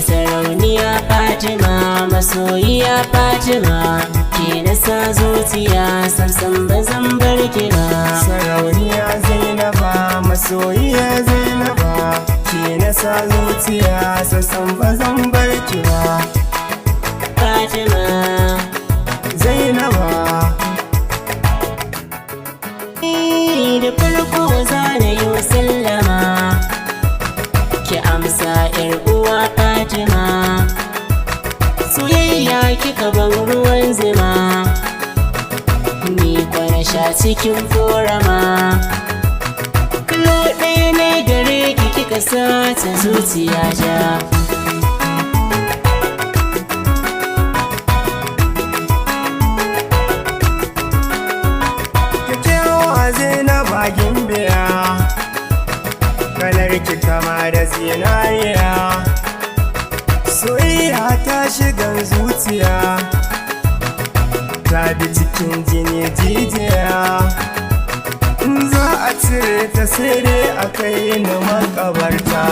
Sarauniya Fatima, masoyiya Fatima, ke nasa zuciya samsam ba zan bar ki ba. Sarauniya Zainaba, masoyiya Zainaba, ke nasa zuciya samsam ba zan bar ki ba. Fatima, Zainaba, da farko za na yi wa sallama, ki amsa 'yar uwa Fatima. Soyayya kika ban ruwan zuma, ni kwana sha cikin korama. Kallo ɗaya ne gare ki kika sata zuciya ja. kyakkyawa Zainaba gimbiya, kalar ki kama da zinariya. Soyayya ta shigan zuciya, ta bi cikin jini jijiya. In za a cire ta sai dai a kai ni makabarta.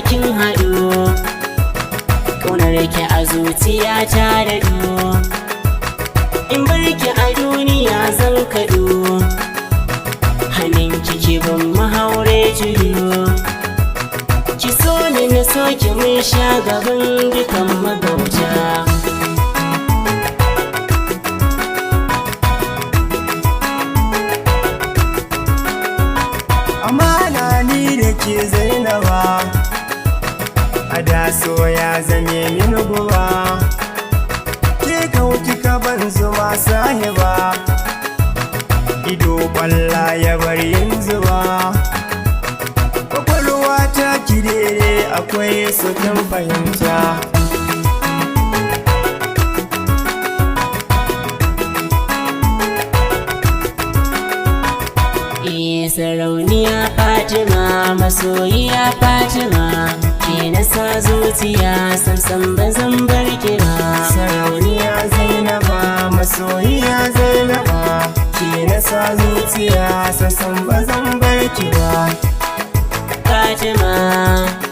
Kin haɗu, ƙaunar ki a zuciya ta daɗu. In bar ki a duniya zan kaɗu, hannun ki ban mahaure tudu. Ki so ni na so ki mun sha gaban dukan magauta. Amana ni da ke Zainaba, a da so ya zame min guba. Ke kauki ka ban zuma sahiba, ido kwalla ya bar yin zuba. Kwakwalwa ta kirere akwai su kin fahimta. Sarauniya Fatima, masoyiya Fatima, ke nasa zuciya samsam ba zan bar ki ba. Sarauniya Zainaba, masoyiya Zainaba, ke nasa zuciya samsam ba zan bar ki ba. Fatima.